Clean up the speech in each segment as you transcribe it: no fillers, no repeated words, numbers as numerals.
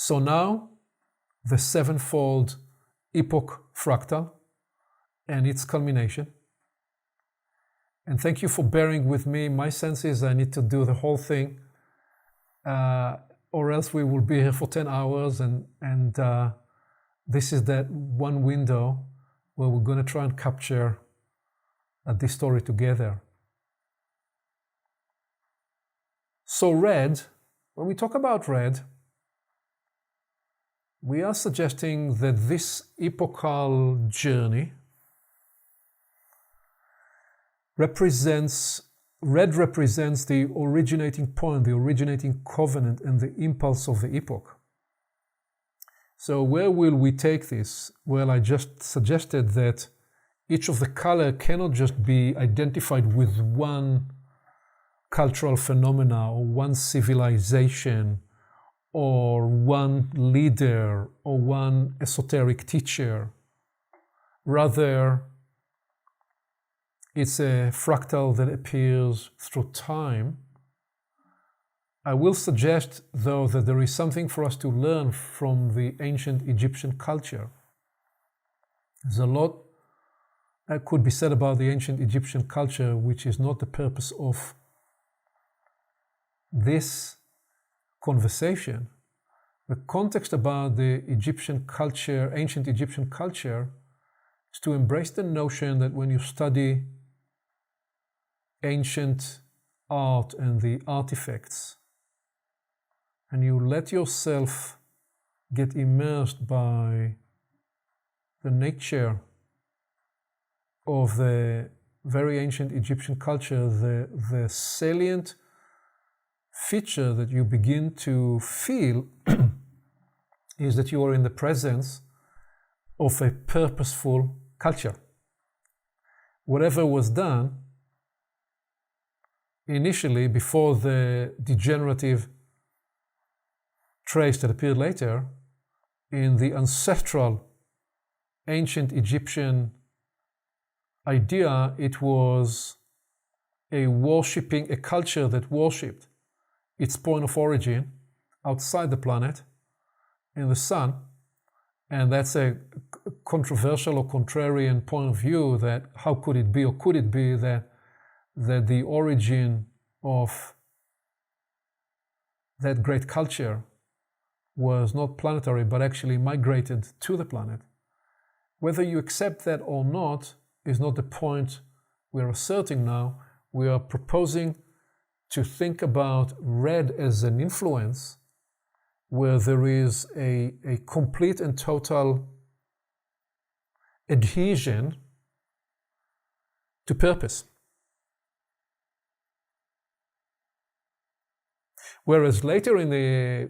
So now the sevenfold epoch fractal and its culmination. And thank you for bearing with me. My sense is I need to do the whole thing, or else we will be here for 10 hours. And this is that one window where we're going to try and capture this story together. So red, when we talk about red, we are suggesting that this epochal journey represents the originating point, the originating covenant, and the impulse of the epoch. So where will we take this? Well, I just suggested that each of the color cannot just be identified with one cultural phenomena or one civilization or one leader or one esoteric teacher. Rather, it's a fractal that appears through time. I will suggest, though, that there is something for us to learn from the ancient Egyptian culture. There's a lot that could be said about the ancient Egyptian culture, which is not the purpose of this conversation. The context about the Egyptian culture, ancient Egyptian culture, is to embrace the notion that when you study ancient art and the artifacts, and you let yourself get immersed by the nature of the very ancient Egyptian culture, the salient feature that you begin to feel is that you are in the presence of a purposeful culture. Whatever was done initially before the degenerative trace that appeared later in the ancestral ancient Egyptian idea, it was a culture that worshipped its point of origin outside the planet in the sun. And that's a controversial or contrarian point of view, that how could it be, or could it be that the origin of that great culture was not planetary but actually migrated to the planet. Whether you accept that or not is not the point we're asserting now. We are proposing to think about red as an influence where there is a complete and total adhesion to purpose. Whereas later in the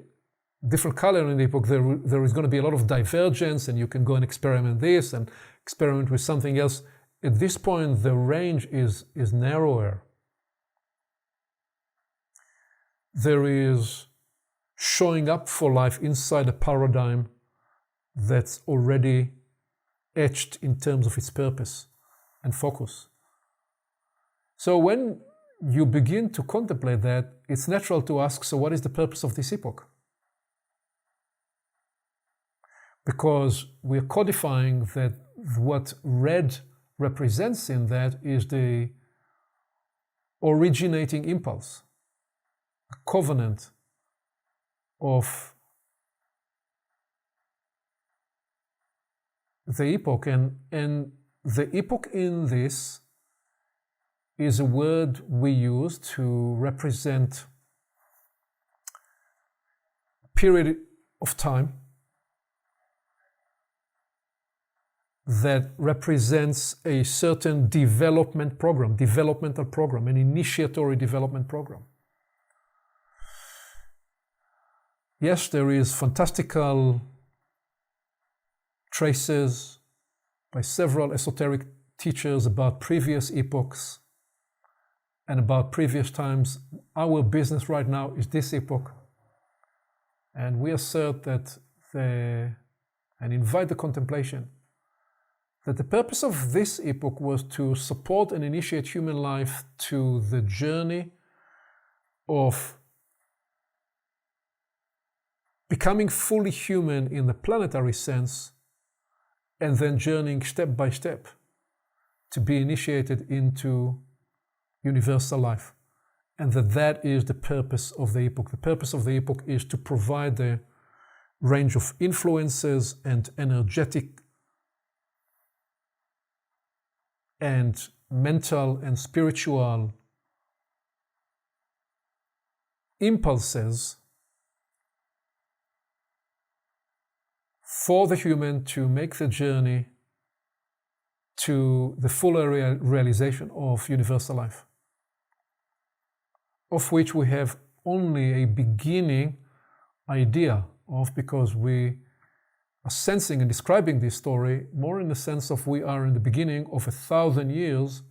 different color in the epoch, there is going to be a lot of divergence, and you can go and experiment this and experiment with something else. At this point, the range is narrower. There is showing up for life inside a paradigm that's already etched in terms of its purpose and focus. So when you begin to contemplate that, it's natural to ask, so what is the purpose of this epoch? Because we're codifying that what red represents in that is the originating impulse, a covenant of the epoch. And the epoch in this is a word we use to represent a period of time that represents a certain developmental program, an initiatory development program. Yes, there is fantastical traces by several esoteric teachers about previous epochs and about previous times. Our business right now is this epoch. And we assert that and invite the contemplation that the purpose of this epoch was to support and initiate human life to the journey of becoming fully human in the planetary sense, and then journeying step by step to be initiated into universal life. And that is the purpose of the epoch. The purpose of the epoch is to provide the range of influences and energetic and mental and spiritual impulses for the human to make the journey to the fuller realization of universal life, of which we have only a beginning idea of, because we are sensing and describing this story more in the sense of we are in the beginning of 1,000 years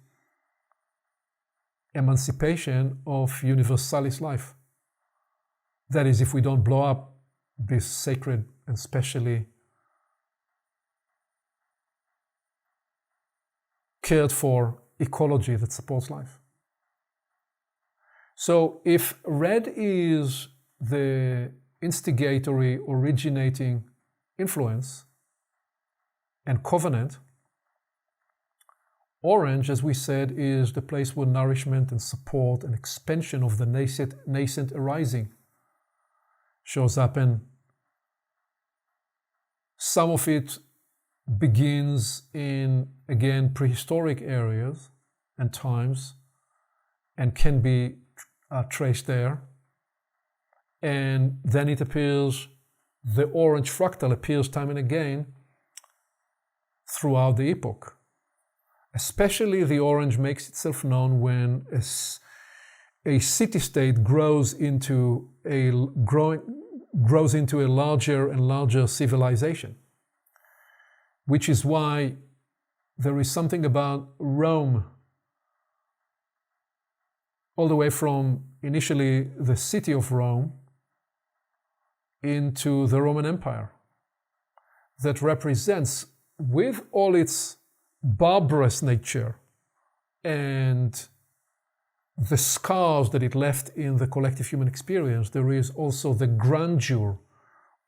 emancipation of universalis life. That is, if we don't blow up this sacred and specially cared for ecology that supports life. So if red is the instigatory, originating influence and covenant, orange, as we said, is the place where nourishment and support and expansion of the nascent arising shows up, and some of it begins in, again, prehistoric areas and times and can be traced there. And then it appears, the orange fractal appears time and again throughout the epoch. Especially the orange makes itself known when a city-state grows into a larger and larger civilization, which is why there is something about Rome, all the way from initially the city of Rome into the Roman Empire, that represents, with all its barbarous nature and the scars that it left in the collective human experience, there is also the grandeur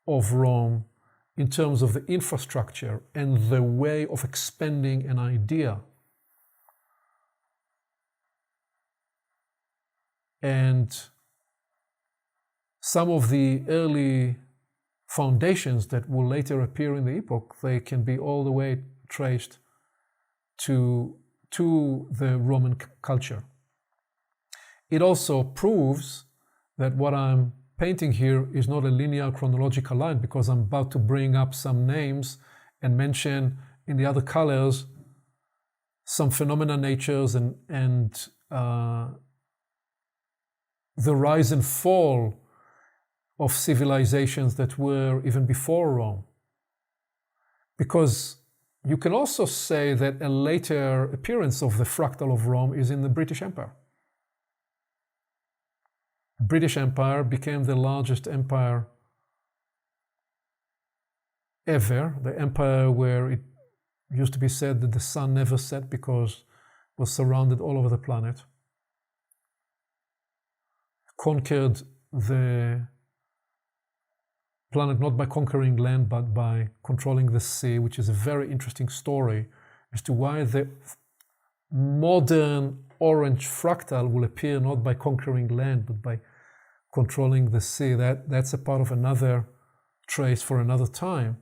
of Rome in terms of the infrastructure and the way of expanding an idea. And some of the early foundations that will later appear in the epoch, they can be all the way traced to the Roman culture. It also proves that what I'm painting here is not a linear chronological line, because I'm about to bring up some names and mention in the other colors some phenomena natures and the rise and fall of civilizations that were even before Rome. Because you can also say that a later appearance of the fractal of Rome is in the British Empire. The British Empire became the largest empire ever, the empire where it used to be said that the sun never set because it was surrounded all over the planet. Conquered the planet not by conquering land, but by controlling the sea, which is a very interesting story as to why the modern orange fractal will appear not by conquering land, but by controlling the sea. That's a part of another trace for another time.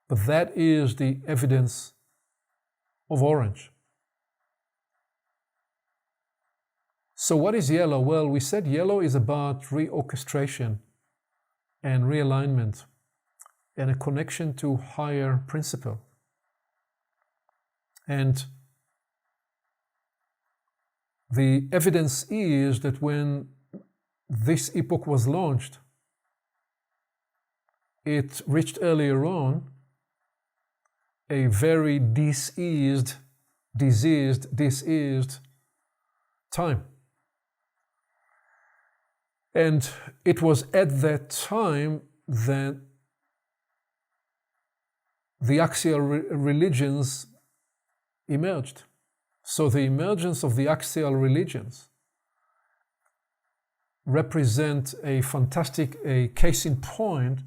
But that is the evidence of orange. So what is yellow? Well, we said yellow is about reorchestration and realignment and a connection to higher principle. And the evidence is that when this epoch was launched, it reached earlier on a very diseased time. And it was at that time that the axial religions emerged. So the emergence of the axial religions represent a fantastic case in point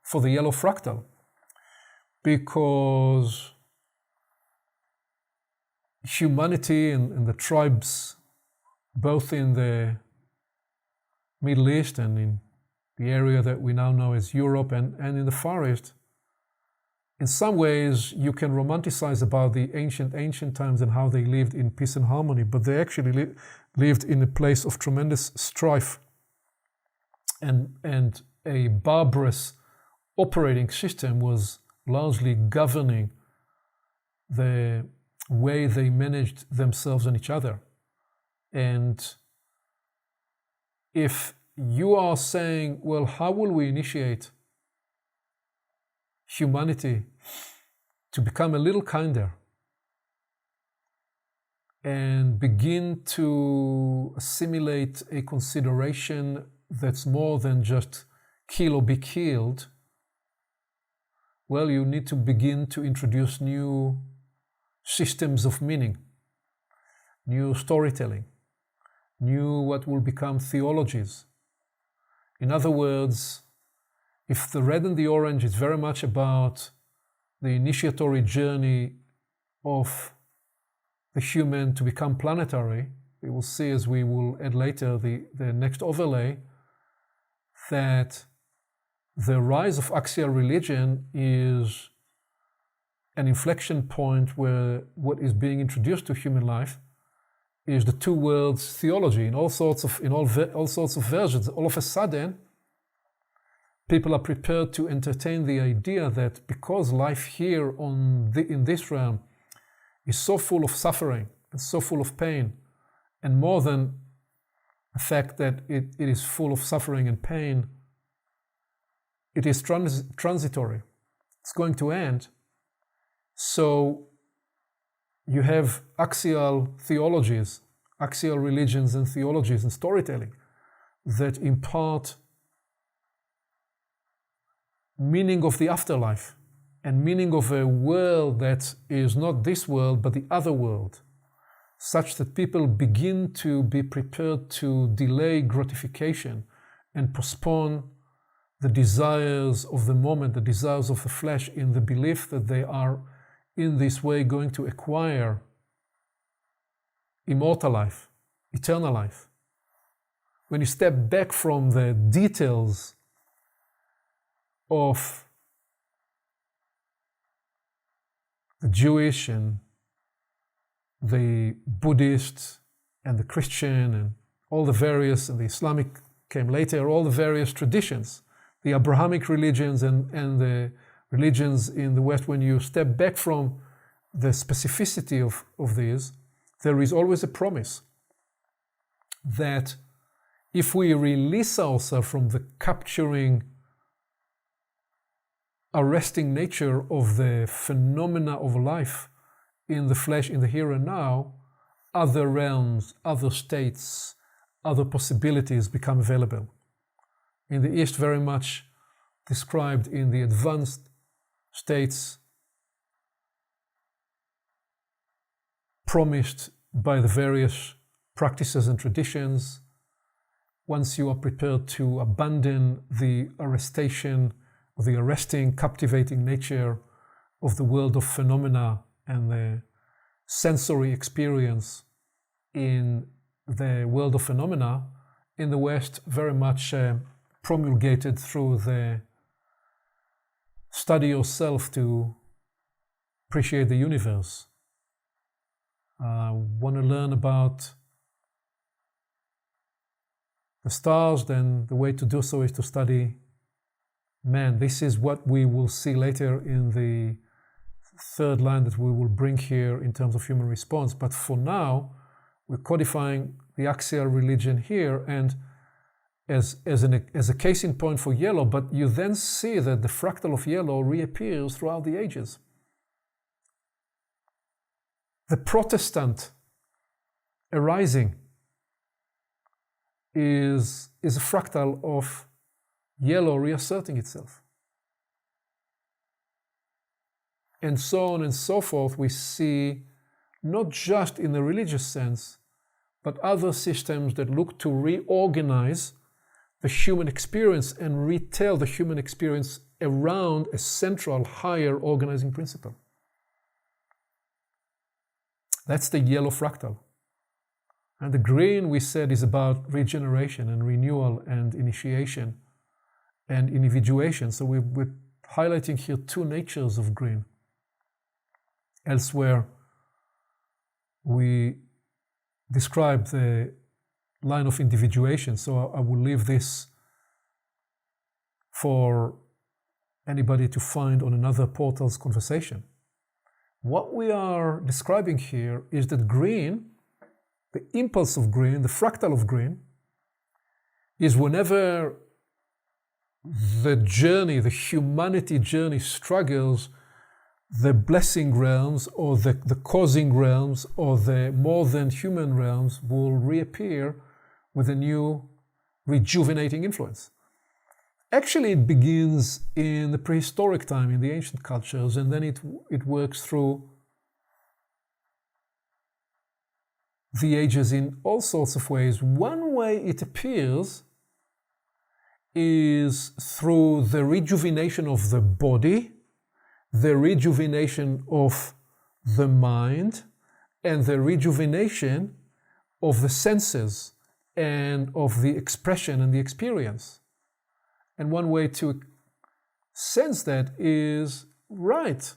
for the yellow fractal, because humanity and the tribes, both in the Middle East and in the area that we now know as Europe and in the Far East, in some ways you can romanticize about the ancient times and how they lived in peace and harmony, but they actually lived in a place of tremendous strife and a barbarous operating system was largely governing the way they managed themselves and each other. And if you are saying, well, how will we initiate humanity to become a little kinder and begin to assimilate a consideration that's more than just kill or be killed, well, you need to begin to introduce new systems of meaning, new storytelling, new what will become theologies. In other words, if the red and the orange is very much about the initiatory journey of the human to become planetary, we will see, as we will add later, the next overlay, that the rise of axial religion is an inflection point where what is being introduced to human life is the two worlds theology in all sorts of versions. All of a sudden, people are prepared to entertain the idea that because life here in this realm is so full of suffering and so full of pain, and more than the fact that it is full of suffering and pain, it is transitory. It's going to end. So you have axial theologies, axial religions and theologies and storytelling that impart meaning of the afterlife and meaning of a world that is not this world but the other world, such that people begin to be prepared to delay gratification and postpone the desires of the moment, the desires of the flesh, in the belief that they are in this way going to acquire immortal life, eternal life. When you step back from the details of the Jewish and the Buddhist and the Christian and all the various, and the Islamic came later, all the various traditions, the Abrahamic religions and the religions in the West, when you step back from the specificity of these, there is always a promise that if we release ourselves from the capturing, arresting nature of the phenomena of life in the flesh, in the here and now, other realms, other states, other possibilities become available. In the East, very much described in the advanced states promised by the various practices and traditions. Once you are prepared to abandon the arresting, captivating nature of the world of phenomena and the sensory experience in the world of phenomena, in the West, very much promulgated through the study yourself to appreciate the universe. Want to learn about the stars, then the way to do so is to study man. This is what we will see later in the third line that we will bring here in terms of human response. But for now, we're codifying the axial religion here, and as a case in point for yellow, but you then see that the fractal of yellow reappears throughout the ages. The Protestant arising is a fractal of yellow reasserting itself. And so on and so forth, we see not just in the religious sense, but other systems that look to reorganize the human experience and retell the human experience around a central higher organizing principle. That's the yellow fractal. And the green, we said, is about regeneration and renewal and initiation and individuation. So we're highlighting here two natures of green. Elsewhere, we describe the line of individuation. So I will leave this for anybody to find on another portal's conversation. What we are describing here is that green, the impulse of green, the fractal of green, is whenever the journey, the humanity journey struggles, the blessing realms or the causing realms or the more than human realms will reappear with a new rejuvenating influence. Actually, it begins in the prehistoric time, in the ancient cultures, and then it works through the ages in all sorts of ways. One way it appears is through the rejuvenation of the body, the rejuvenation of the mind, and the rejuvenation of the senses and of the expression and the experience. And one way to sense that is right.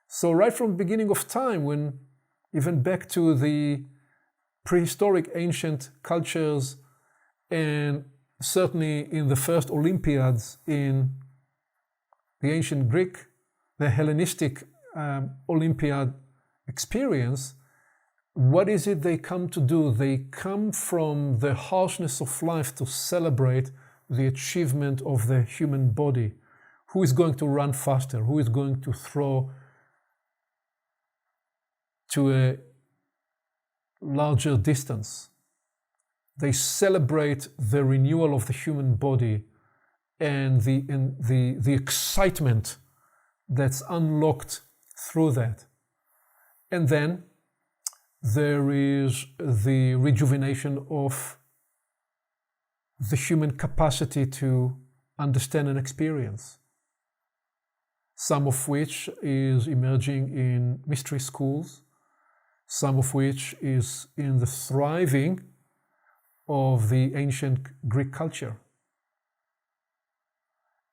So right from the beginning of time, when even back to the prehistoric ancient cultures, and certainly in the first Olympiads in the ancient Greek, the Hellenistic Olympiad experience, what is it they come to do? They come from the harshness of life to celebrate the achievement of the human body. Who is going to run faster? Who is going to throw to a larger distance? They celebrate the renewal of the human body and the excitement that's unlocked through that. And then there is the rejuvenation of the human capacity to understand and experience, some of which is emerging in mystery schools, some of which is in the thriving of the ancient Greek culture.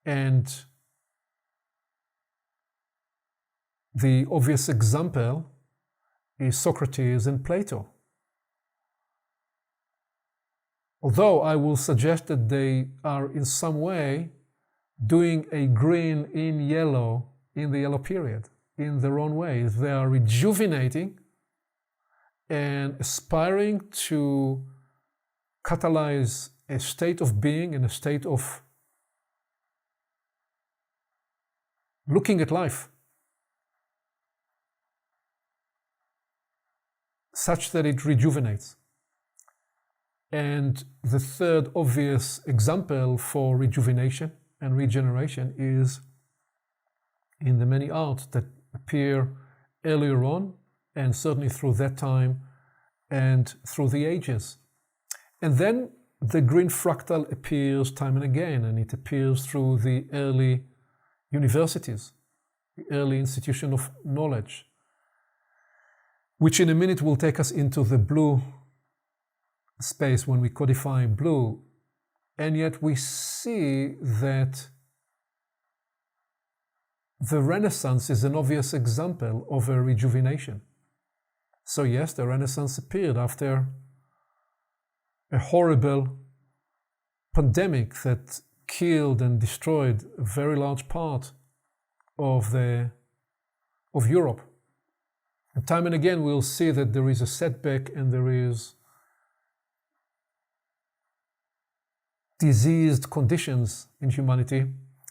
And the obvious example is Socrates and Plato. Although I will suggest that they are in some way doing a green in yellow in the yellow period, in their own ways. They are rejuvenating and aspiring to catalyze a state of being and a state of looking at life such that it rejuvenates. And the third obvious example for rejuvenation and regeneration is in the many arts that appear earlier on, and certainly through that time and through the ages. And then the green fractal appears time and again, and it appears through the early universities, the early institution of knowledge, which in a minute will take us into the blue space when we codify blue. And yet we see that the Renaissance is an obvious example of a rejuvenation. So yes, the Renaissance appeared after a horrible pandemic that killed and destroyed a very large part of Europe. And time and again we'll see that there is a setback and there is diseased conditions in humanity,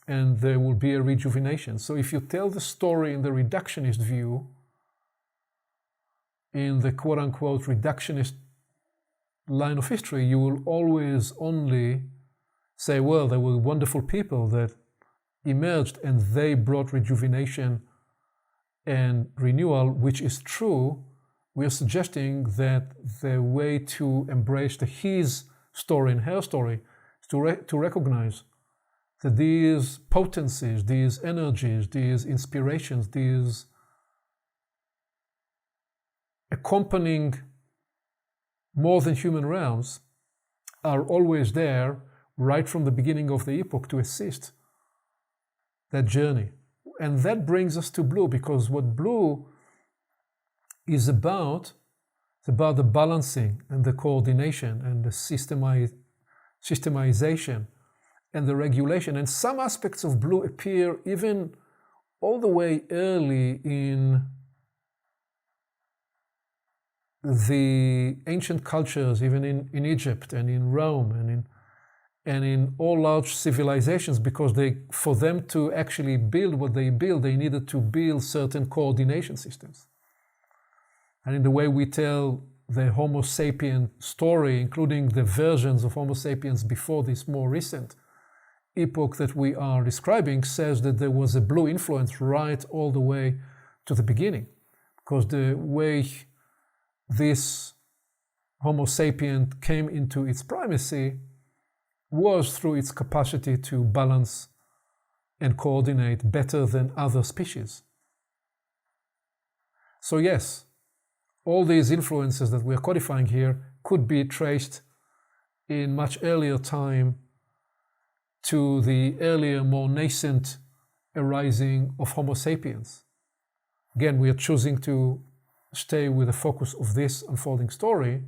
and there will be a rejuvenation. So if you tell the story in the reductionist view, in the quote-unquote reductionist line of history, you will always only say, well, there were wonderful people that emerged and they brought rejuvenation and renewal, which is true. We are suggesting that the way to embrace the his story and her story is to recognize that these potencies, these energies, these inspirations, these accompanying more than human realms are always there right from the beginning of the epoch to assist that journey. And that brings us to blue, because what blue is about, it's about the balancing and the coordination and the systemization and the regulation. And some aspects of blue appear even all the way early in the ancient cultures, even in Egypt and in Rome and in all large civilizations, because for them to actually build what they build, they needed to build certain coordination systems. And in the way we tell the Homo sapien story, including the versions of Homo sapiens before this more recent epoch that we are describing, says that there was a blue influence right all the way to the beginning, because the way this Homo sapien came into its primacy was through its capacity to balance and coordinate better than other species. So yes, all these influences that we're codifying here could be traced in much earlier time to the earlier, more nascent arising of Homo sapiens. Again, we are choosing to stay with the focus of this unfolding story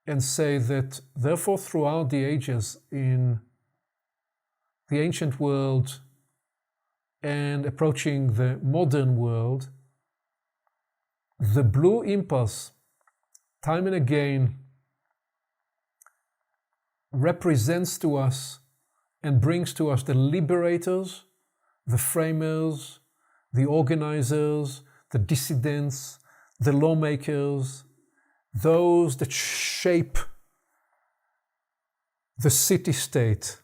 and say that therefore throughout the ages in the ancient world and approaching the modern world, the blue impulse time and again represents to us and brings to us the liberators, the framers, the organizers, the dissidents, the lawmakers, those that shape the city-state,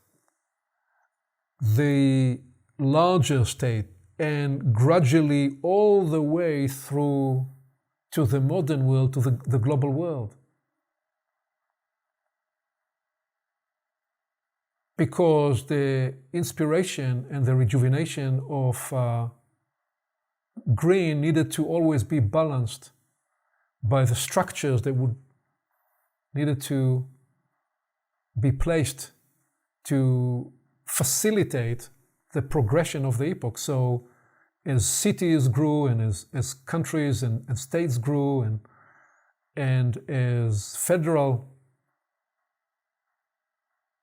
the larger state, and gradually all the way through to the modern world, to the global world. Because the inspiration and the rejuvenation of green needed to always be balanced by the structures that needed to be placed to facilitate the progression of the epoch. So as cities grew and as countries and states grew and as federal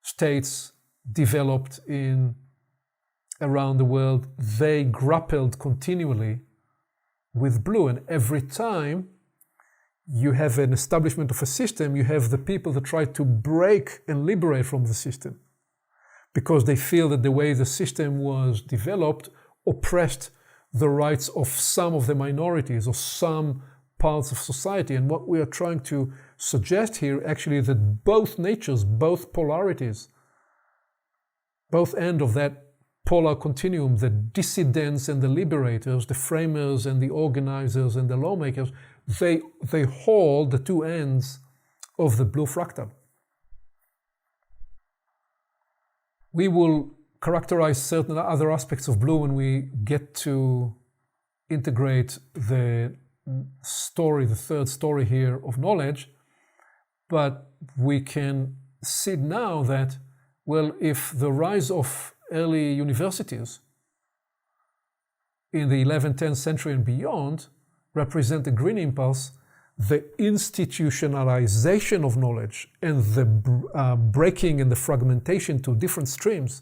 states developed around the world, they grappled continually with blue. And every time you have an establishment of a system, you have the people that try to break and liberate from the system, because they feel that the way the system was developed oppressed the rights of some of the minorities or some parts of society. And what we are trying to suggest here actually that both natures, both polarities, both ends of that polar continuum, the dissidents and the liberators, the framers and the organizers and the lawmakers, they hold the two ends of the blue fractal. We will characterize certain other aspects of blue when we get to integrate the story, the third story here of knowledge, but we can see now that, well, if the rise of early universities in the 11th, 10th century and beyond represent the green impulse, the institutionalization of knowledge and the breaking and the fragmentation to different streams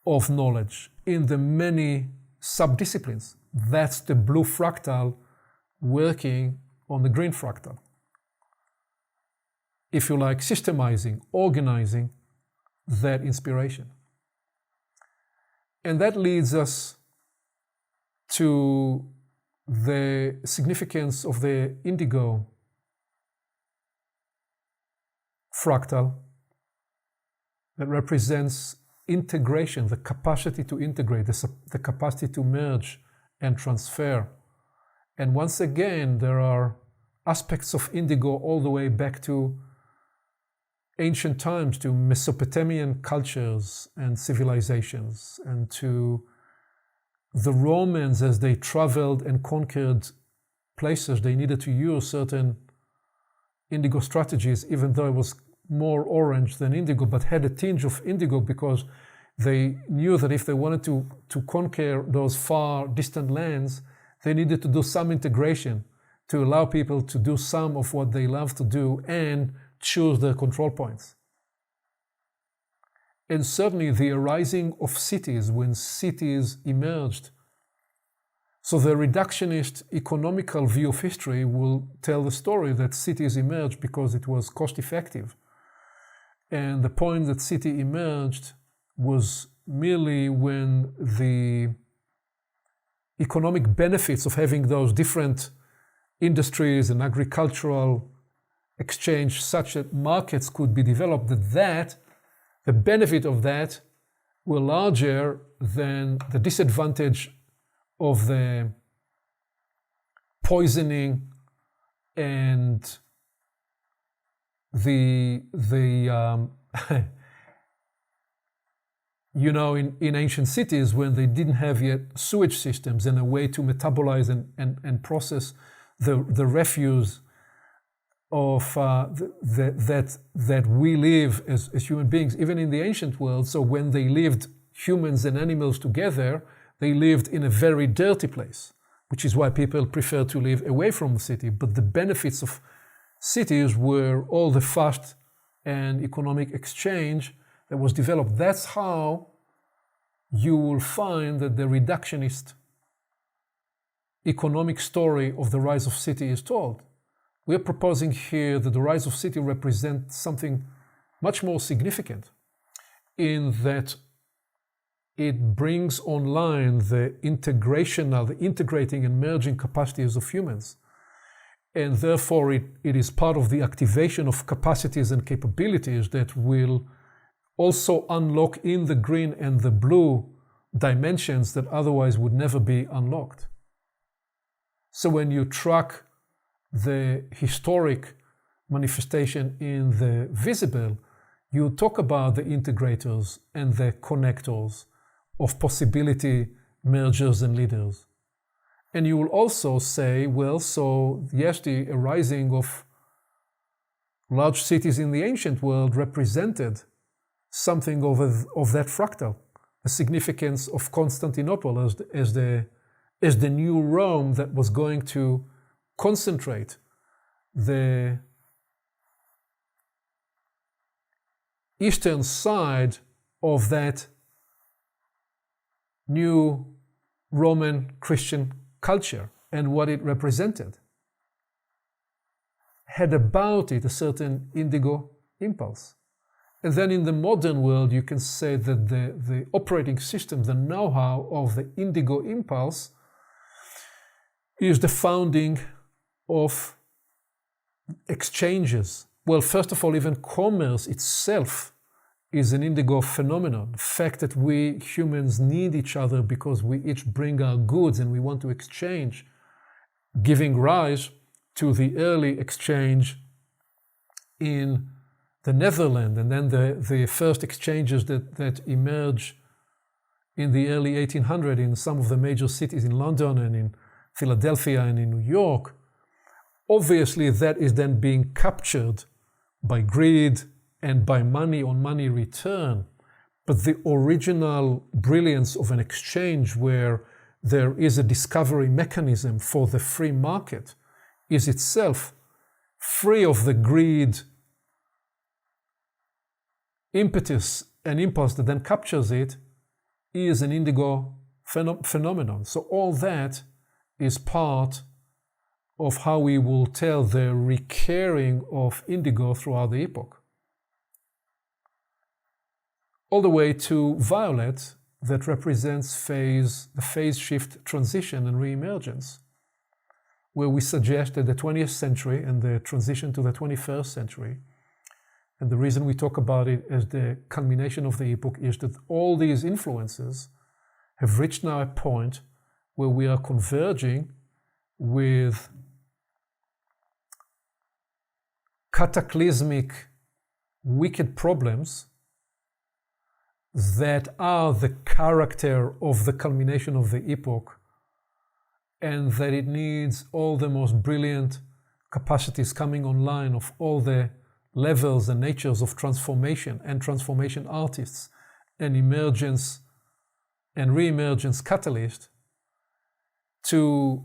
of knowledge in the many subdisciplines, that's the blue fractal working on the green fractal. If you like, systemizing, organizing that inspiration. And that leads us to the significance of the indigo fractal that represents integration, the capacity to integrate, the capacity to merge and transfer. And once again, there are aspects of indigo all the way back to ancient times, to Mesopotamian cultures and civilizations, and to the Romans as they traveled and conquered places, they needed to use certain indigo strategies, even though it was more orange than indigo, but had a tinge of indigo because they knew that if they wanted to conquer those far distant lands, they needed to do some integration to allow people to do some of what they love to do and choose their control points. And certainly the arising of cities, when cities emerged. So the reductionist economical view of history will tell the story that cities emerged because it was cost effective. And the point that city emerged was merely when the economic benefits of having those different industries and agricultural exchange such that markets could be developed, that the benefit of that were larger than the disadvantage of the poisoning and the you know, in ancient cities, when they didn't have yet sewage systems and a way to metabolize and process the refuse of that we live as human beings, even in the ancient world. So when they lived, humans and animals together, they lived in a very dirty place, which is why people prefer to live away from the city. But the benefits of cities were all the fast and economic exchange that was developed. That's how you will find that the reductionist economic story of the rise of city is told. We're proposing here that the rise of city represents something much more significant in that it brings online the integrating and merging capacities of humans. And therefore it is part of the activation of capacities and capabilities that will also unlock in the green and the blue dimensions that otherwise would never be unlocked. So when you track the historic manifestation in the visible, you talk about the integrators and the connectors of possibility, mergers and leaders. And you will also say, well, so yes, the arising of large cities in the ancient world represented something of that fractal, the significance of Constantinople as the new Rome that was going to concentrate the eastern side of that new Roman Christian culture and what it represented, had about it a certain indigo impulse. And then in the modern world, you can say that the operating system, the know-how of the indigo impulse is the founding of exchanges. Well, first of all, even commerce itself is an indigo phenomenon. The fact that we humans need each other because we each bring our goods and we want to exchange, giving rise to the early exchange in the Netherlands, and then the first exchanges that emerge in the early 1800s in some of the major cities in London and in Philadelphia and in New York. Obviously, that is then being captured by greed and by money on money return. But the original brilliance of an exchange where there is a discovery mechanism for the free market is itself free of the greed impetus and impulse that then captures it, is an indigo phenomenon. So all that is part of how we will tell the recurring of indigo throughout the epoch. All the way to violet, that represents the phase shift transition and reemergence, where we suggest that the 20th century and the transition to the 21st century, and the reason we talk about it as the culmination of the epoch is that all these influences have reached now a point where we are converging with cataclysmic wicked problems that are the character of the culmination of the epoch, and that it needs all the most brilliant capacities coming online of all the levels and natures of transformation and transformation artists and emergence and re-emergence catalyst to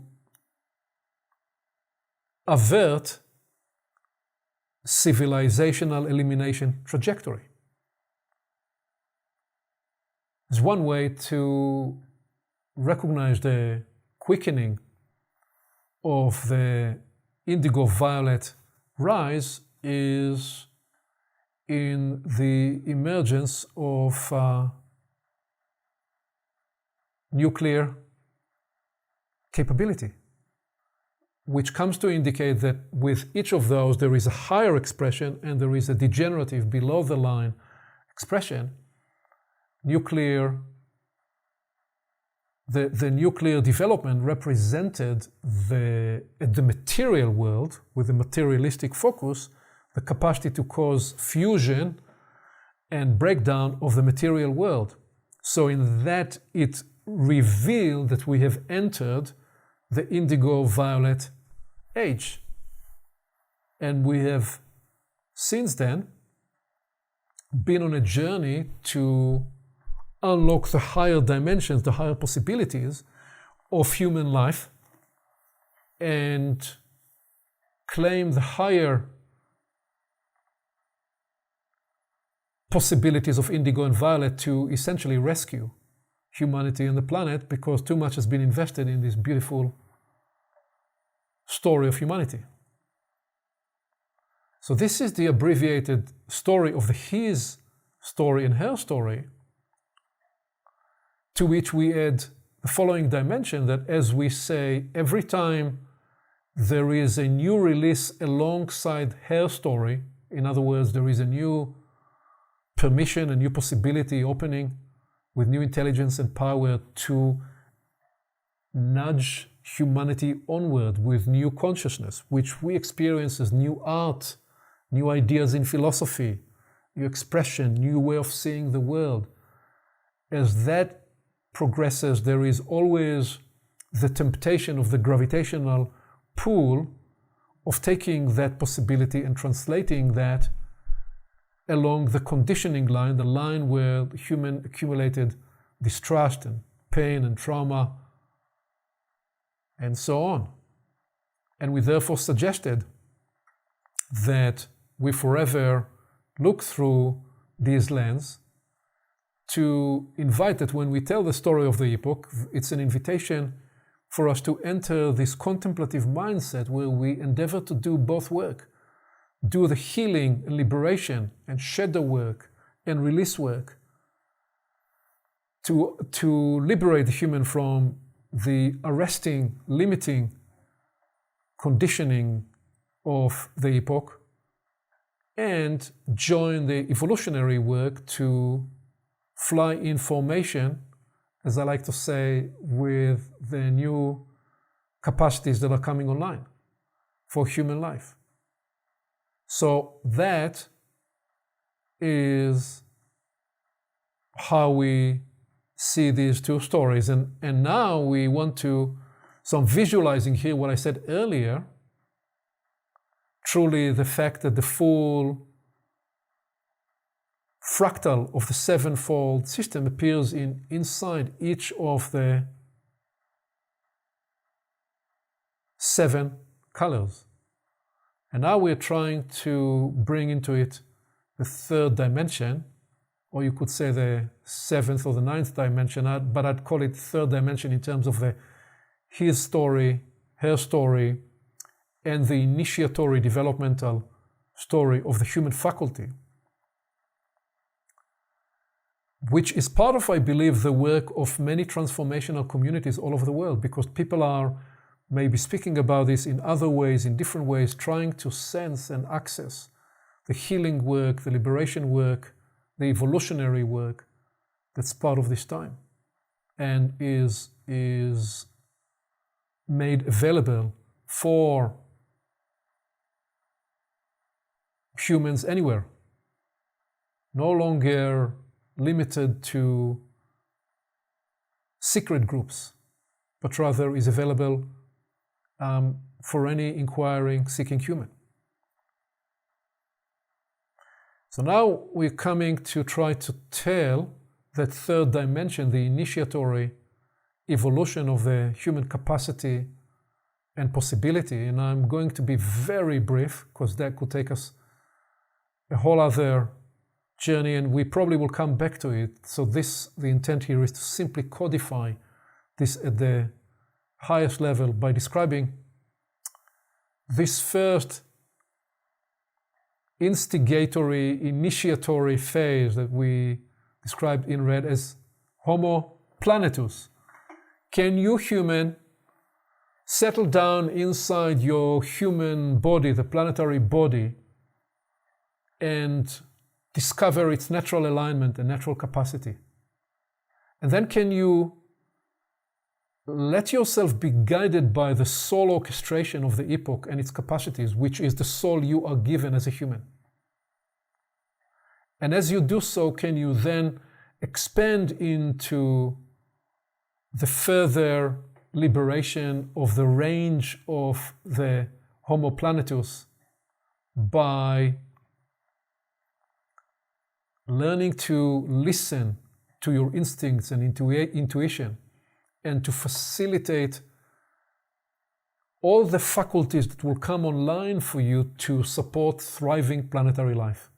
avert civilizational elimination trajectory. There's one way to recognize the quickening of the indigo-violet rise is in the emergence of nuclear capability, which comes to indicate that with each of those there is a higher expression and there is a degenerative below the line expression. The nuclear development represented the material world with a materialistic focus, the capacity to cause fusion and breakdown of the material world. So in that it revealed that we have entered the indigo-violet age. And we have since then been on a journey to unlock the higher dimensions, the higher possibilities of human life, and claim the higher possibilities of indigo and violet to essentially rescue humanity and the planet, because too much has been invested in this beautiful story of humanity. So this is the abbreviated story of the his story and her story, to which we add the following dimension, that as we say, every time there is a new release alongside her story, in other words, there is a new permission, a new possibility opening with new intelligence and power to nudge humanity onward with new consciousness, which we experience as new art, new ideas in philosophy, new expression, new way of seeing the world. As that progresses, there is always the temptation of the gravitational pull of taking that possibility and translating that along the conditioning line, the line where the human accumulated distrust and pain and trauma and so on. And we therefore suggested that we forever look through these lenses to invite that when we tell the story of the epoch, it's an invitation for us to enter this contemplative mindset where we endeavor to do both work, do the healing and liberation and shadow work and release work, to liberate the human from the arresting, limiting conditioning of the epoch, and join the evolutionary work to fly in formation, as I like to say, with the new capacities that are coming online for human life. So that is how we see these two stories. And now we want to, so I'm visualizing here what I said earlier, truly the fact that the full fractal of the sevenfold system appears inside each of the 7 colors. And now we're trying to bring into it the 3rd dimension, or you could say the 7th or the 9th dimension, but I'd call it 3rd dimension in terms of the his story, her story, and the initiatory developmental story of the human faculty, which is part of, I believe, the work of many transformational communities all over the world, because people are maybe speaking about this in other ways, in different ways, trying to sense and access the healing work, the liberation work, the evolutionary work that's part of this time and is made available for humans anywhere no longer limited to secret groups, but rather is available for any inquiring, seeking human. So now we're coming to try to tell that third dimension, the initiatory evolution of the human capacity and possibility. And I'm going to be very brief because that could take us a whole other journey, and we probably will come back to it. So the intent here is to simply codify this at the highest level by describing this first instigatory, initiatory phase that we described in red as Homo planetus. Can you, human, settle down inside your human body, the planetary body, and discover its natural alignment and natural capacity? And then can you let yourself be guided by the soul orchestration of the epoch and its capacities, which is the soul you are given as a human? And as you do so, can you then expand into the further liberation of the range of the Homo planetus by learning to listen to your instincts and intuition, and to facilitate all the faculties that will come online for you to support thriving planetary life,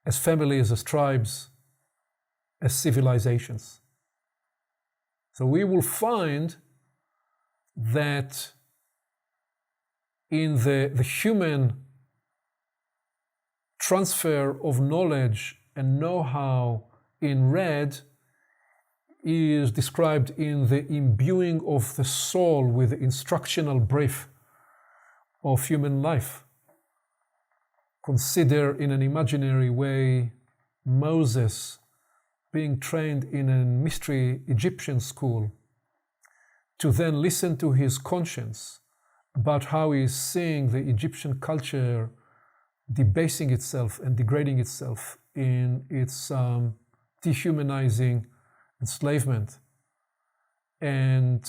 as families, as tribes, as civilizations. So we will find that in the human transfer of knowledge and know-how in red is described in the imbuing of the soul with the instructional brief of human life. Consider in an imaginary way Moses being trained in a mystery Egyptian school to then listen to his conscience about how he is seeing the Egyptian culture debasing itself and degrading itself in its dehumanizing enslavement. And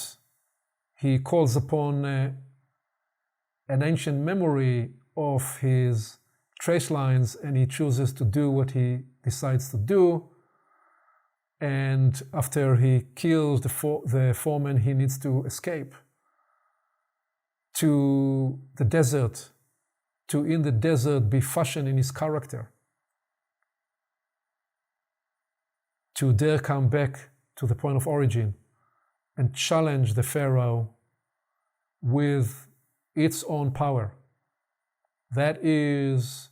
he calls upon an ancient memory of his trace lines, and he chooses to do what he decides to do. And after he kills the foreman, he needs to escape to the desert, to in the desert be fashioned in his character, to dare come back to the point of origin and challenge the Pharaoh with its own power. That is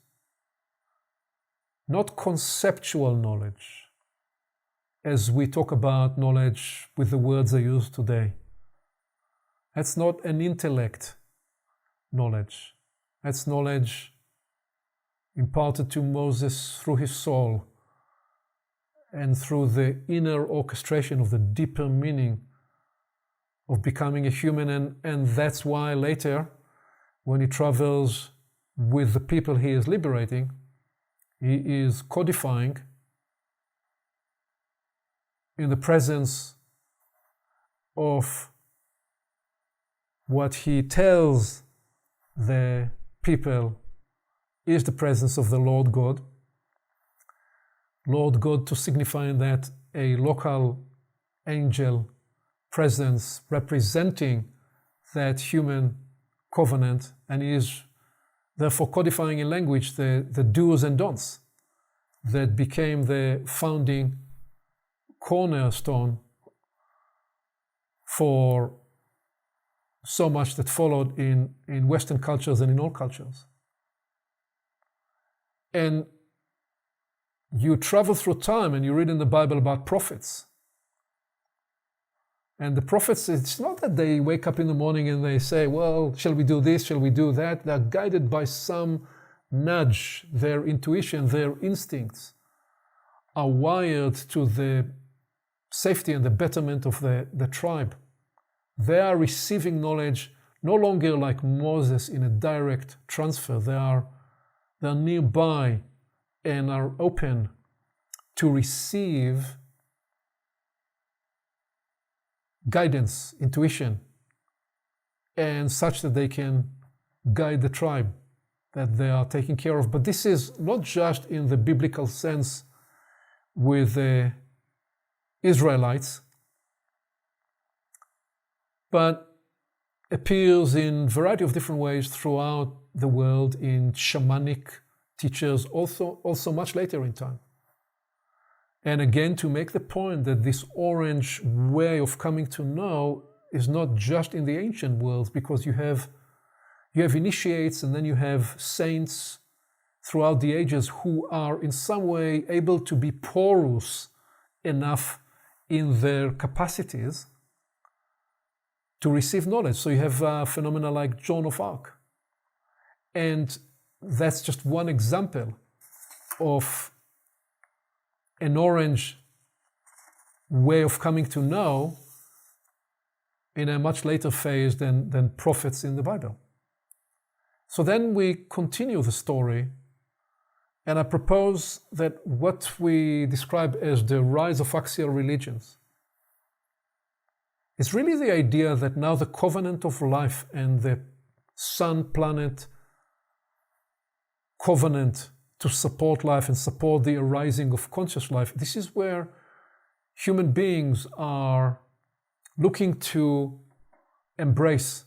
not conceptual knowledge, as we talk about knowledge with the words I use today. That's not an intellect knowledge. That's knowledge imparted to Moses through his soul and through the inner orchestration of the deeper meaning of becoming a human. And that's why later, when he travels with the people he is liberating, he is codifying in the presence of what he tells the people is the presence of the Lord God. Lord God to signify that a local angel presence representing that human covenant, and he is therefore codifying in language the do's and don'ts that became the founding cornerstone for so much that followed in Western cultures and in all cultures. And you travel through time and you read in the Bible about prophets. And the prophets, it's not that they wake up in the morning and they say, well, shall we do this, shall we do that? They're guided by some nudge. Their intuition, their instincts are wired to the safety and the betterment of the tribe. They are receiving knowledge no longer like Moses in a direct transfer. They are nearby and are open to receive guidance, intuition, and such that they can guide the tribe that they are taking care of. But this is not just in the biblical sense with the Israelites, but appears in a variety of different ways throughout the world in shamanic teachers, also much later in time. And again, to make the point that this orange way of coming to know is not just in the ancient world, because you have initiates and then you have saints throughout the ages who are in some way able to be porous enough in their capacities to receive knowledge. So you have phenomena like Joan of Arc. And that's just one example of an orange way of coming to know in a much later phase than prophets in the Bible. So then we continue the story, and I propose that what we describe as the rise of axial religions is really the idea that now the covenant of life and the sun-planet covenant to support life and support the arising of conscious life, this is where human beings are looking to embrace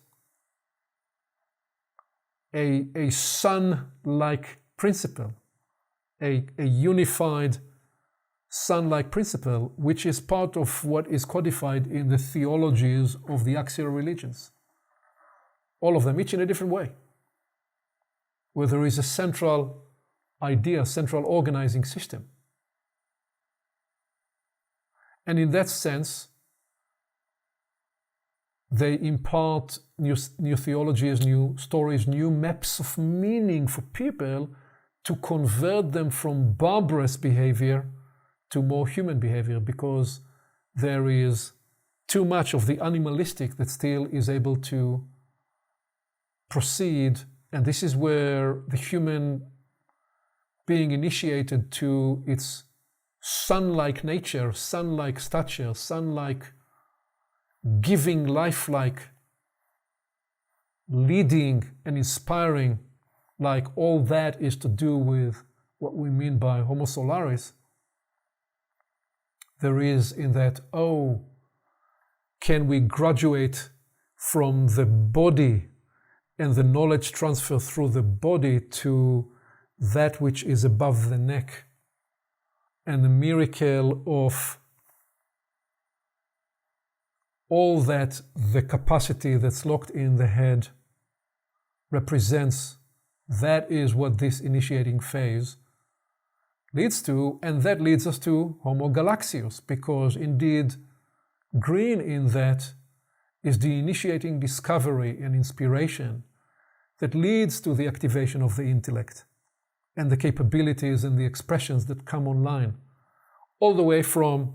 a sun-like principle, a unified sun-like principle, which is part of what is codified in the theologies of the axial religions. All of them, each in a different way, where there is a central idea, central organizing system. And in that sense, they impart new theologies, new stories, new maps of meaning for people to convert them from barbarous behavior to more human behavior, because there is too much of the animalistic that still is able to proceed. And this is where the human being initiated to its sun-like nature, sun-like stature, sun-like giving, life-like, leading and inspiring, like all that is to do with what we mean by Homo Solaris. There is in that, can we graduate from the body and the knowledge transfer through the body to that which is above the neck, and the miracle of all that the capacity that's locked in the head represents. That is what this initiating phase leads to, and that leads us to Homo Galaxius, because indeed green in that is the initiating discovery and inspiration that leads to the activation of the intellect and the capabilities and the expressions that come online, all the way from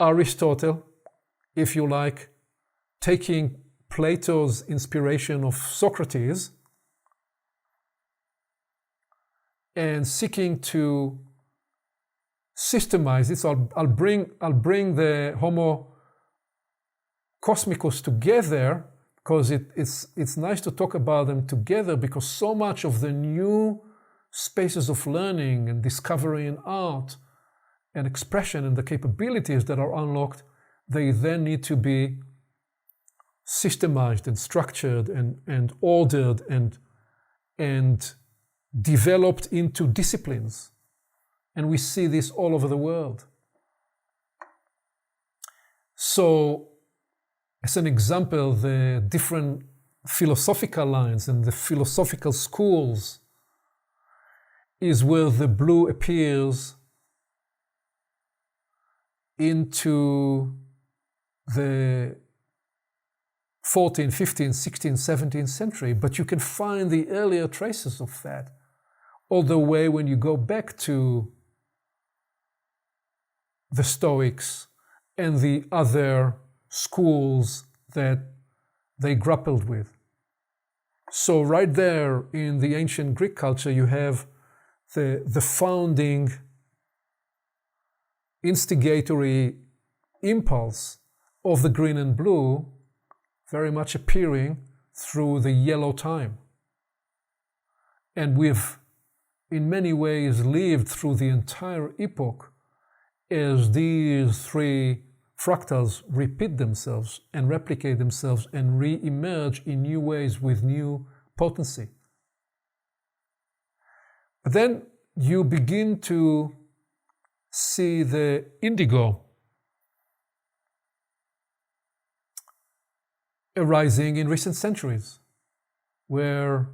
Aristotle, if you like, taking Plato's inspiration of Socrates and seeking to systemize it. So I'll bring the Homo Cosmicus together, because it's nice to talk about them together, because so much of the new spaces of learning and discovery in art and expression and the capabilities that are unlocked, they then need to be systemized and structured and ordered and developed into disciplines. And we see this all over the world. So, as an example, the different philosophical lines and the philosophical schools is where the blue appears into the 14th, 15th, 16th, 17th century, but you can find the earlier traces of that all the way when you go back to the Stoics and the other schools that they grappled with. So right there in the ancient Greek culture, you have the founding instigatory impulse of the green and blue very much appearing through the yellow time. And we've in many ways lived through the entire epoch as these three fractals repeat themselves and replicate themselves and re-emerge in new ways with new potency. But then you begin to see the indigo arising in recent centuries, where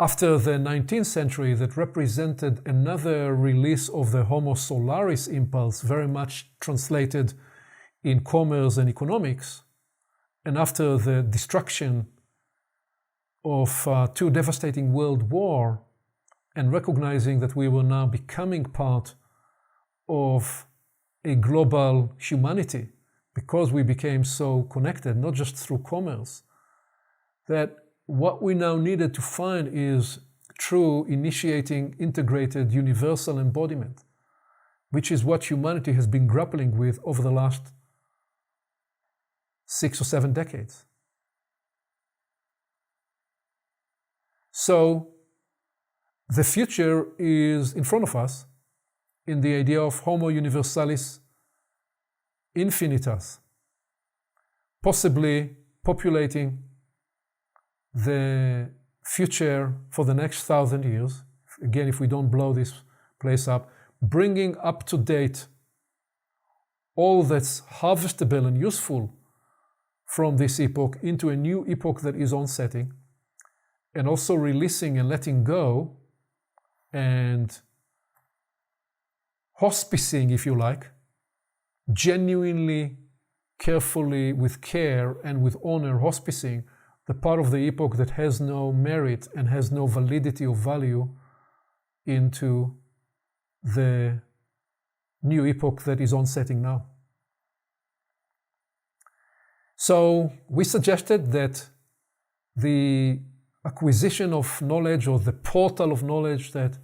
after the 19th century that represented another release of the Homo Solaris impulse, very much translated in commerce and economics, and after the destruction of two devastating world wars, and recognizing that we were now becoming part of a global humanity because we became so connected, not just through commerce, that what we now needed to find is true initiating integrated universal embodiment, which is what humanity has been grappling with over the last 6 or 7 decades. So the future is in front of us in the idea of Homo Universalis Infinitas, possibly populating the future for the next 1,000 years. Again, if we don't blow this place up, bringing up to date all that's harvestable and useful from this epoch into a new epoch that is onsetting, and also releasing and letting go and hospicing, if you like, genuinely, carefully, with care and with honor, hospicing the part of the epoch that has no merit and has no validity or value into the new epoch that is onsetting now. So we suggested that the acquisition of knowledge, or the portal of knowledge that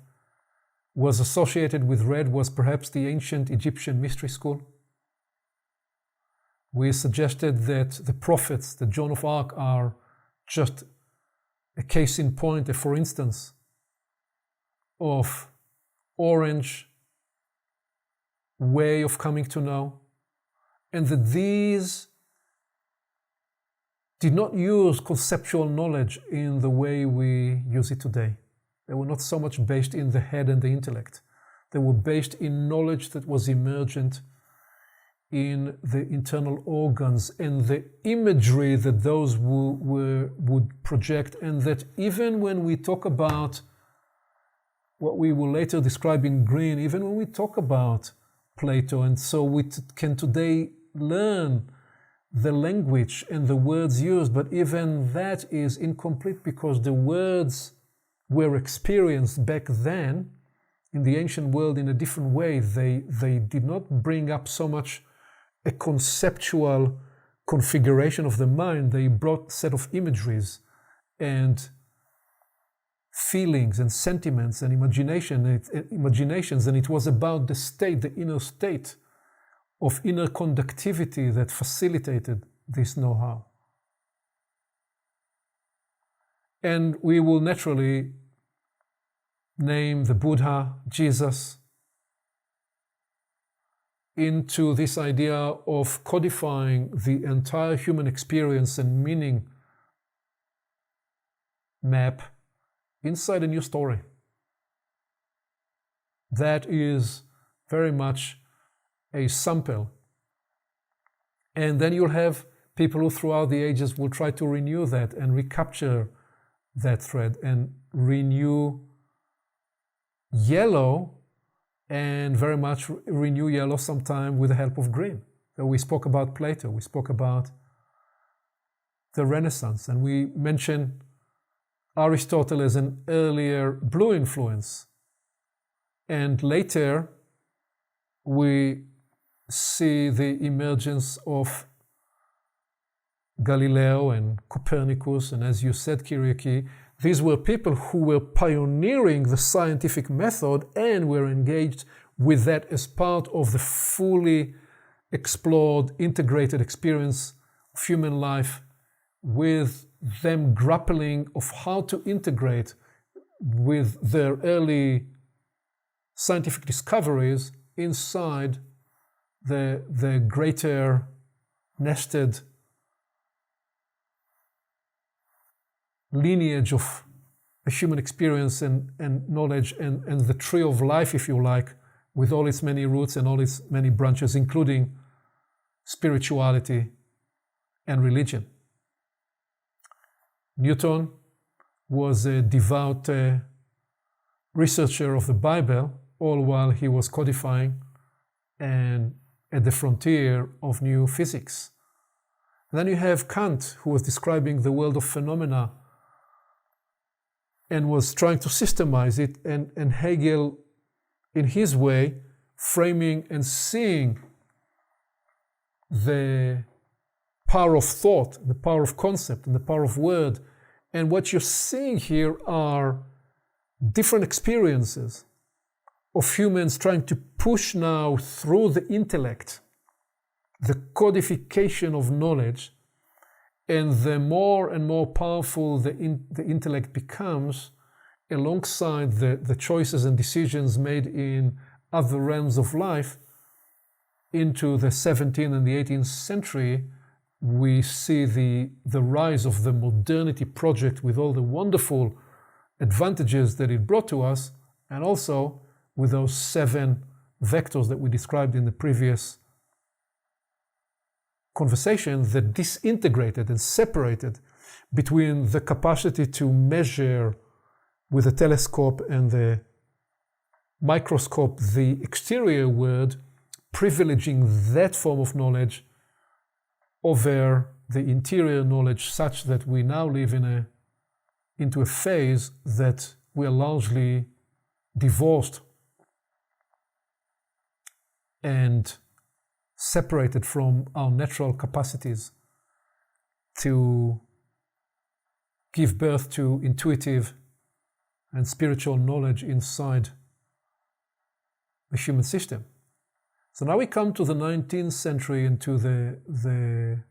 was associated with red, was perhaps the ancient Egyptian mystery school. We suggested that the prophets, the Joan of Arc, are just a case in point, a for instance, of orange way of coming to know, and that these did not use conceptual knowledge in the way we use it today. They were not so much based in the head and the intellect. They were based in knowledge that was emergent in the internal organs and the imagery that those would project, and that even when we talk about what we will later describe in green, even when we talk about Plato, and so we can today learn the language and the words used, but even that is incomplete because the words were experienced back then in the ancient world in a different way. They did not bring up so much a conceptual configuration of the mind. They brought a set of imageries and feelings and sentiments and imaginations, and it was about the state, the inner state of inner conductivity that facilitated this know-how. And we will naturally name the Buddha, Jesus, into this idea of codifying the entire human experience and meaning map inside a new story. That is very much a sample. And then you'll have people who throughout the ages will try to renew that and recapture that thread and renew yellow, and very much renew yellow sometime with the help of green. So we spoke about Plato, we spoke about the Renaissance, and we mentioned Aristotle as an earlier blue influence. And later we see the emergence of Galileo and Copernicus, and as you said, Kyriaki, These were people who were pioneering the scientific method and were engaged with that as part of the fully explored, integrated experience of human life, with them grappling of how to integrate with their early scientific discoveries inside the greater nested lineage of a human experience and knowledge and the tree of life, if you like, with all its many roots and all its many branches, including spirituality and religion. Newton was a devout researcher of the Bible, all while he was codifying and at the frontier of new physics. And then you have Kant, who was describing the world of phenomena and was trying to systemize it, and Hegel, in his way, framing and seeing the power of thought, the power of concept, and the power of word. And what you're seeing here are different experiences of humans trying to push now through the intellect, the codification of knowledge, and the more and more powerful the intellect becomes, alongside the choices and decisions made in other realms of life, into the 17th and the 18th century, we see the rise of the modernity project with all the wonderful advantages that it brought to us, and also with those 7 vectors that we described in the previous conversation, that disintegrated and separated between the capacity to measure with a telescope and the microscope the exterior world, privileging that form of knowledge over the interior knowledge, such that we now live into a phase that we are largely divorced and separated from our natural capacities to give birth to intuitive and spiritual knowledge inside the human system. So now we come to the 19th century and to the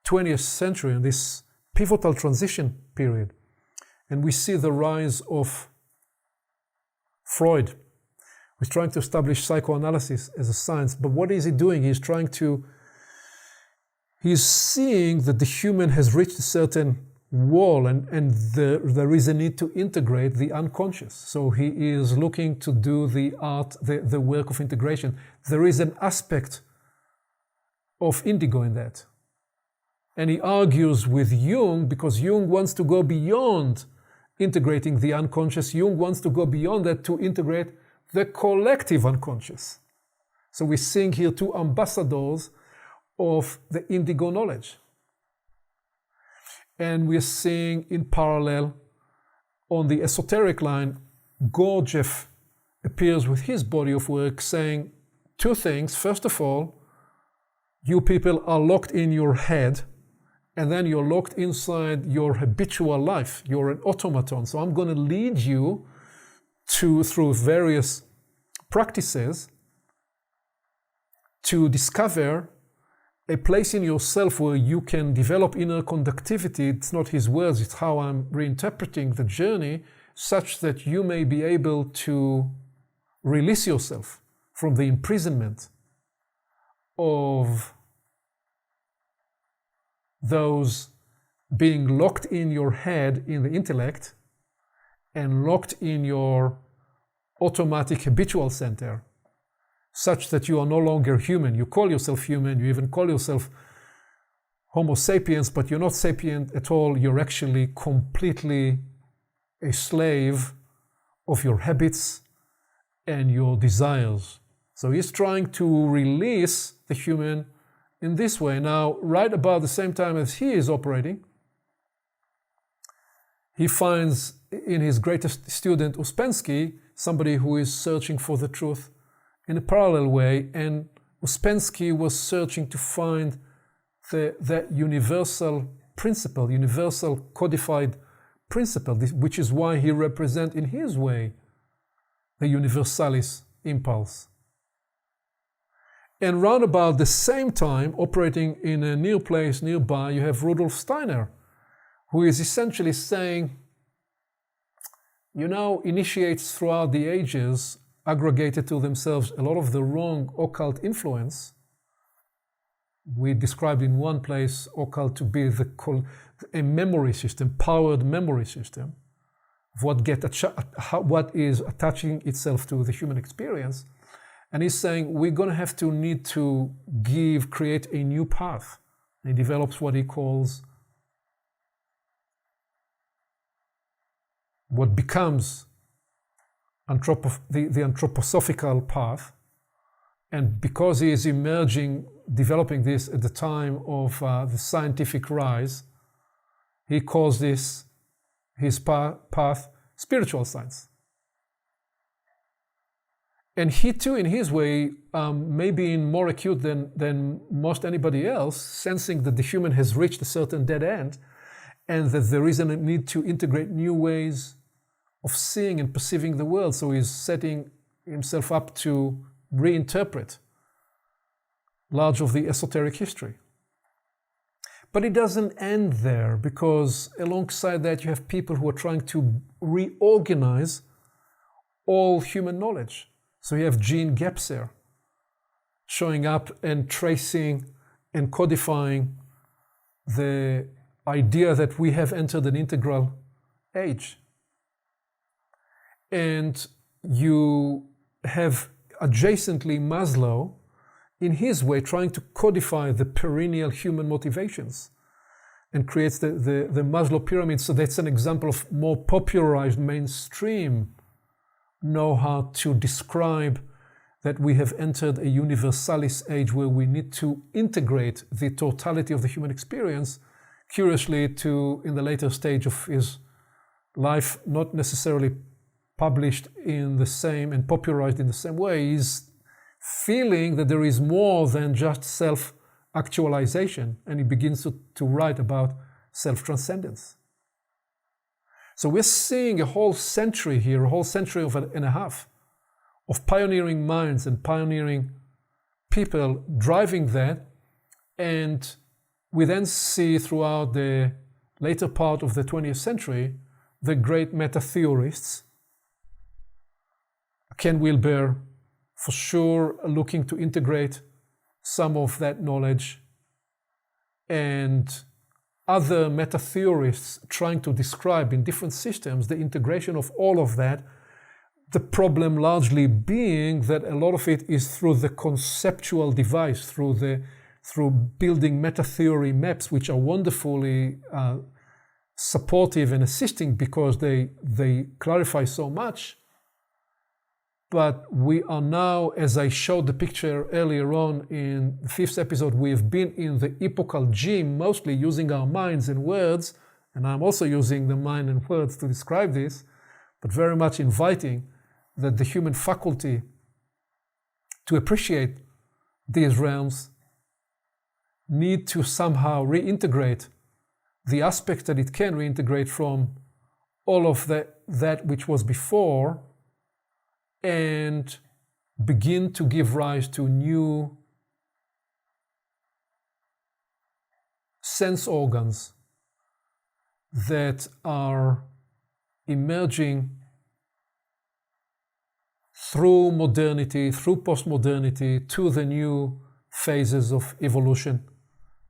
20th century, and this pivotal transition period. And we see the rise of Freud, who's trying to establish psychoanalysis as a science. But what is he doing? He's seeing that the human has reached a certain wall, and there is a need to integrate the unconscious. So he is looking to do the work of integration. There is an aspect of indigo in that. And he argues with Jung, because Jung wants to go beyond integrating the unconscious. Jung wants to go beyond that to integrate the collective unconscious. So we're seeing here 2 ambassadors of the indigo knowledge. And we're seeing in parallel, on the esoteric line, Gurdjieff appears with his body of work saying 2 things. First of all, you people are locked in your head, and then you're locked inside your habitual life. You're an automaton. So I'm going to lead you through various practices to discover a place in yourself where you can develop inner conductivity. It's not his words, it's how I'm reinterpreting the journey, such that you may be able to release yourself from the imprisonment of those being locked in your head, in the intellect, and locked in your automatic habitual center, such that you are no longer human. You call yourself human, you even call yourself Homo sapiens, but you're not sapient at all. You're actually completely a slave of your habits and your desires. So he's trying to release the human in this way. Now, right about the same time as he is operating, he finds in his greatest student, Ouspensky, somebody who is searching for the truth in a parallel way, and Ouspensky was searching to find that universal principle, universal codified principle, which is why he represents in his way the universalis impulse. And round about the same time, operating in a near place nearby, you have Rudolf Steiner, who is essentially saying, initiates throughout the ages aggregated to themselves a lot of the wrong occult influence. We described in one place occult to be a memory system, powered memory system, of what is attaching itself to the human experience. And he's saying we're going to need to create a new path. And he develops what he calls what becomes the anthroposophical path. And because he is developing this at the time of the scientific rise, he calls his path spiritual science. And he too, in his way, may be more acute than most anybody else, sensing that the human has reached a certain dead end and that there is a need to integrate new ways of seeing and perceiving the world. So he's setting himself up to reinterpret large of the esoteric history. But it doesn't end there, because alongside that you have people who are trying to reorganize all human knowledge. So you have Jean Gebser showing up and tracing and codifying the idea that we have entered an integral age. And you have adjacently Maslow, in his way, trying to codify the perennial human motivations and creates the Maslow pyramid. So that's an example of more popularized mainstream know-how to describe that we have entered a universalis age where we need to integrate the totality of the human experience. Curiously, in the later stage of his life, not necessarily published in the same and popularized in the same way, he's feeling that there is more than just self-actualization, and he begins to write about self-transcendence. So we're seeing a whole century here, a whole century and a half of pioneering minds and pioneering people driving that. And we then see throughout the later part of the 20th century, the great meta-theorists, Ken Wilber, for sure looking to integrate some of that knowledge, and other meta-theorists trying to describe in different systems the integration of all of that, the problem largely being that a lot of it is through the conceptual device, through building meta-theory maps, which are wonderfully supportive and assisting because they clarify so much. But we are now, as I showed the picture earlier on in the 5th episode, we have been in the epochal gym, mostly using our minds and words, and I'm also using the mind and words to describe this, but very much inviting that the human faculty to appreciate these realms need to somehow reintegrate the aspects that it can reintegrate from all of that which was before, and begin to give rise to new sense organs that are emerging through modernity, through postmodernity, to the new phases of evolution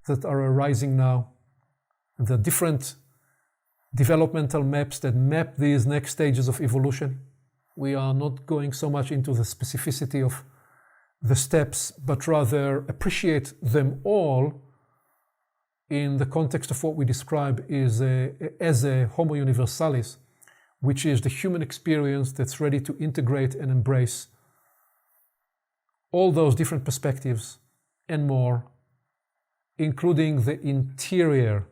that are arising now. The different developmental maps that map these next stages of evolution. We are not going so much into the specificity of the steps, but rather appreciate them all in the context of what we describe as a Homo Universalis, which is the human experience that's ready to integrate and embrace all those different perspectives and more, including the interior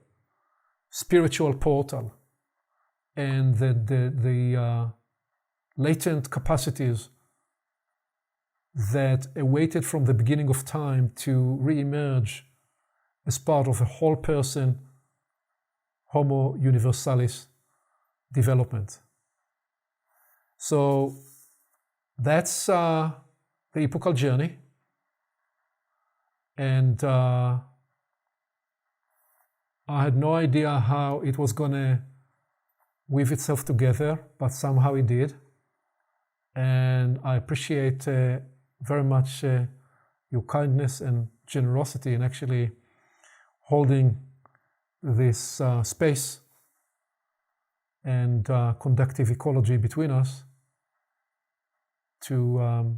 spiritual portal and the latent capacities that awaited from the beginning of time to re-emerge as part of a whole person, Homo Universalis, development. So that's the epochal journey. And I had no idea how it was going to weave itself together, but somehow it did. And I appreciate very much your kindness and generosity in actually holding this space and conductive ecology between us to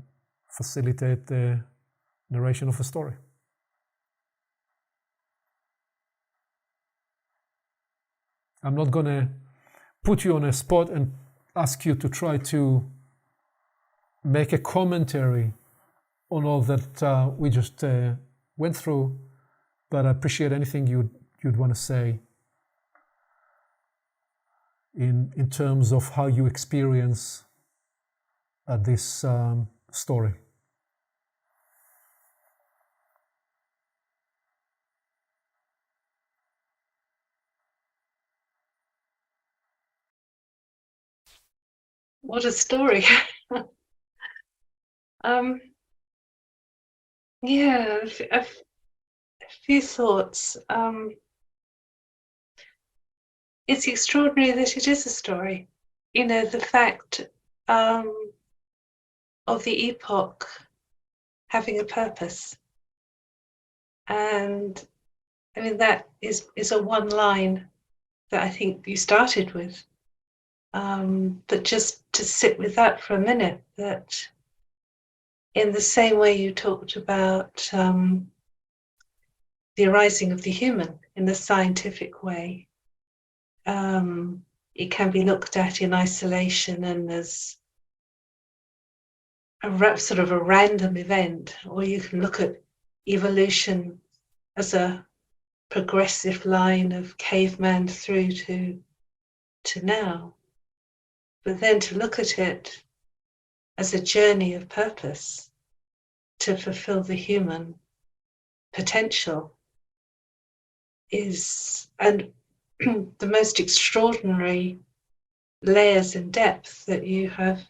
facilitate the narration of a story. I'm not going to put you on a spot and ask you to try to make a commentary on all that we just went through, but I appreciate anything you'd want to say in terms of how you experience this story. What a story. Yeah, a few thoughts. It's extraordinary that it is a story. You know, the fact of the epoch having a purpose. And I mean, that is a one line that I think you started with. But just to sit with that for a minute, that in the same way you talked about the arising of the human in a scientific way, it can be looked at in isolation and as a sort of a random event, or you can look at evolution as a progressive line of caveman through to now. But then to look at it as a journey of purpose to fulfill the human potential is, and the most extraordinary layers and depth that you have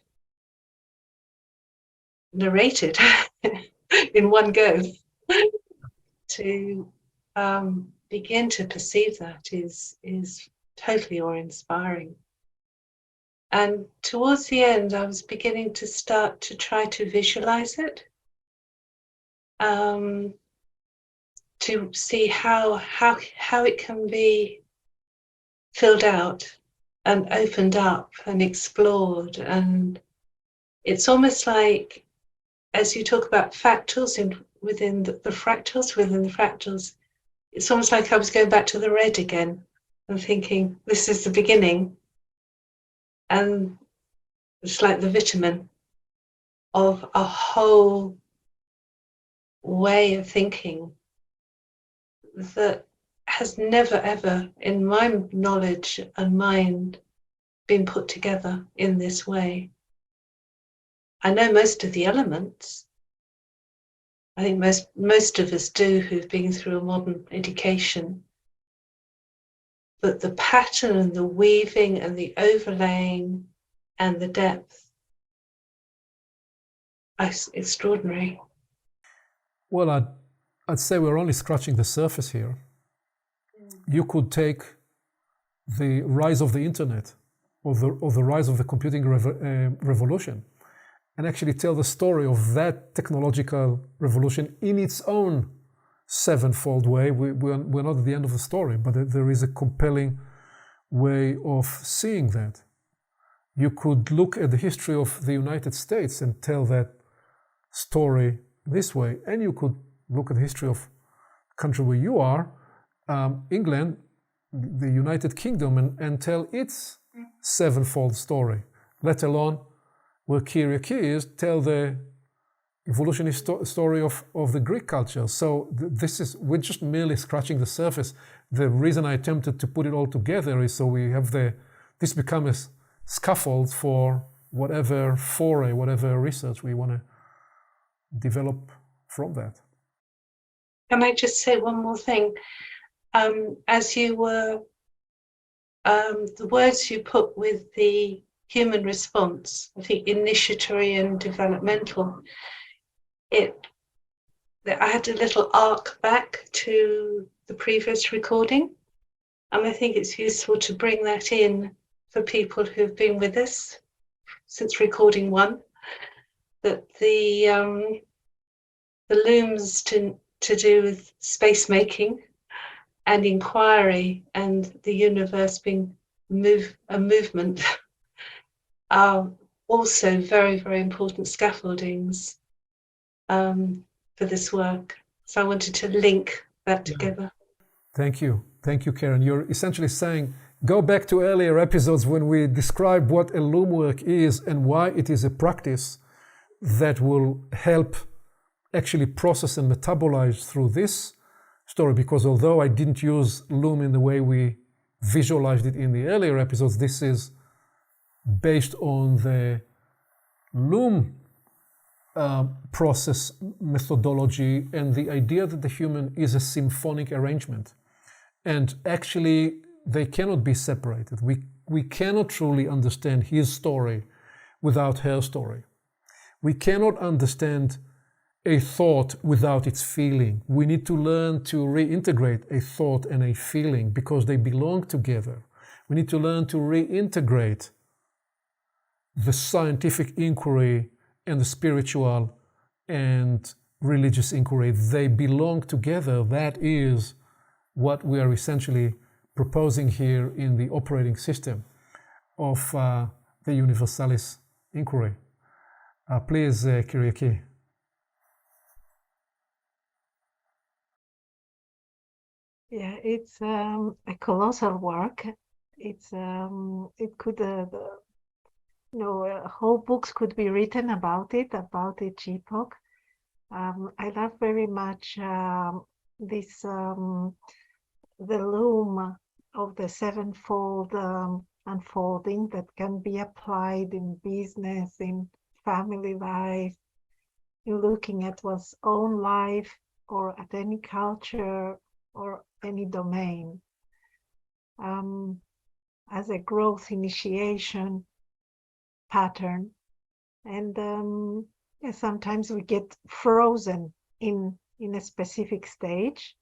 narrated in one go. To begin to perceive that is totally awe-inspiring. And towards the end, I was beginning to start to try to visualize it, to see how it can be filled out and opened up and explored. And it's almost like, as you talk about fractals within the fractals, it's almost like I was going back to the red again and thinking, this is the beginning. And it's like the vitamin of a whole way of thinking that has never ever, in my knowledge and mind, been put together in this way. I know most of the elements. I think most of us do who've been through a modern education. But the pattern and the weaving and the overlaying and the depth is extraordinary. Well, I'd say we're only scratching the surface here. You could take the rise of the internet or the rise of the computing revolution and actually tell the story of that technological revolution in its own sevenfold way. We're not at the end of the story, but there is a compelling way of seeing that. You could look at the history of the United States and tell that story this way, and you could look at the history of the country where you are, England, the United Kingdom, and tell its sevenfold story, let alone where Kyriaki is, tell the evolutionary story of the Greek culture. So we're just merely scratching the surface. The reason I attempted to put it all together is so we have this become a scaffold for whatever foray, whatever research we want to develop from that. Can I just say one more thing? As you were the words you put with the human response, I think initiatory and developmental, I had a little arc back to the previous recording, and I think it's useful to bring that in for people who've been with us since recording 1, that the looms to do with space making and inquiry and the universe being a movement are also very, very important scaffoldings for this work. So I wanted to link that together. Thank you. Thank you, Karen. You're essentially saying, go back to earlier episodes when we described what a loom work is and why it is a practice that will help actually process and metabolize through this story. Because although I didn't use loom in the way we visualized it in the earlier episodes, this is based on the loom process methodology and the idea that the human is a symphonic arrangement. And actually, they cannot be separated. We cannot truly understand his story without her story. We cannot understand a thought without its feeling. We need to learn to reintegrate a thought and a feeling because they belong together. We need to learn to reintegrate the scientific inquiry and the spiritual and religious inquiry. They belong together. That is what we are essentially proposing here in the operating system of the Universalis inquiry. Please, Kyriaki. Yeah, it's a colossal work. It's it could whole books could be written about each epoch. I love very much this the loom of the sevenfold unfolding that can be applied in business, in family life, in looking at one's own life or at any culture or any domain. As a growth initiation pattern. And sometimes we get frozen in a specific stage.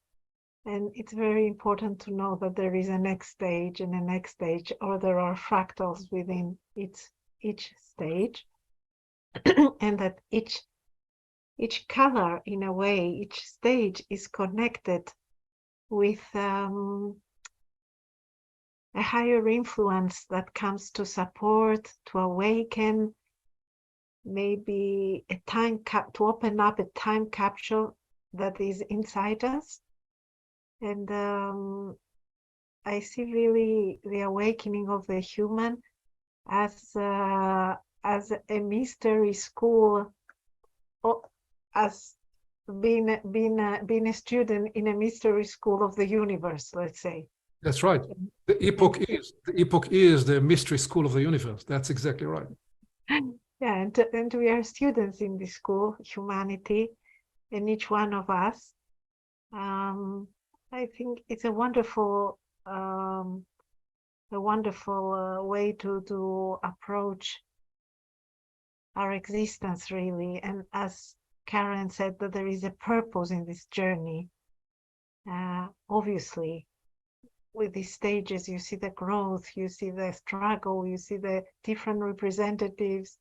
And it's very important to know that there is a next stage and a next stage, or there are fractals within each stage. And that each color, in a way, each stage is connected with a higher influence that comes to support, to awaken, maybe to open up a time capsule that is inside us. And I see really the awakening of the human as a mystery school, or as being a student in a mystery school of the universe, let's say. That's right. The epoch is the mystery school of the universe. That's exactly right. Yeah, and we are students in this school, humanity, and each one of us. I think it's a wonderful way to approach our existence, really. And as Karen said, that there is a purpose in this journey. Obviously, with these stages, you see the growth, you see the struggle, you see the different representatives.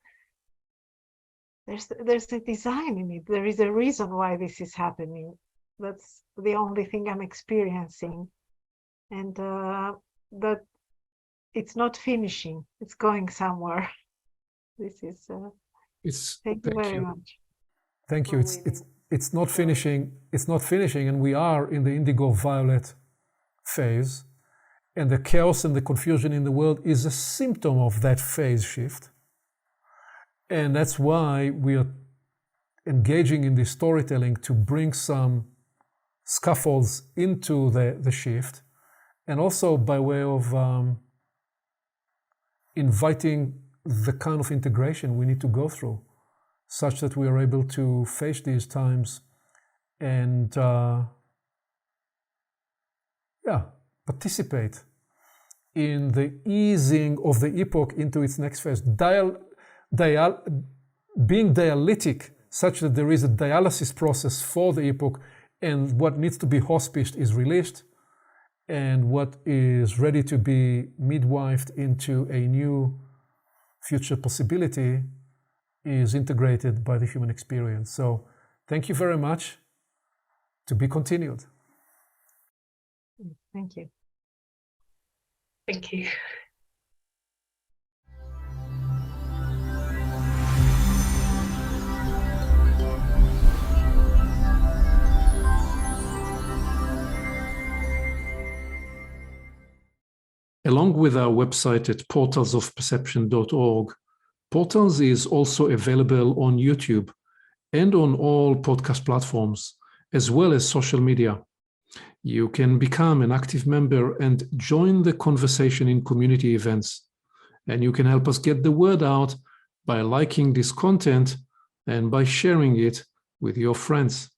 There's a design in it. There is a reason why this is happening. That's the only thing I'm experiencing. And that it's not finishing, it's going somewhere. This is thank you very much. Thank you. It's not finishing. It's not finishing, and we are in the indigo violet phase, and the chaos and the confusion in the world is a symptom of that phase shift. And that's why we are engaging in this storytelling to bring some scaffolds into the shift, and also by way of inviting the kind of integration we need to go through, such that we are able to face these times and participate in the easing of the epoch into its next phase, being dialytic, such that there is a dialysis process for the epoch, and what needs to be hospiced is released, and what is ready to be midwifed into a new future possibility is integrated by the human experience. So thank you very much. To be continued. Thank you. Thank you. Along with our website at portalsofperception.org, Portals is also available on YouTube and on all podcast platforms, as well as social media. You can become an active member and join the conversation in community events. And you can help us get the word out by liking this content and by sharing it with your friends.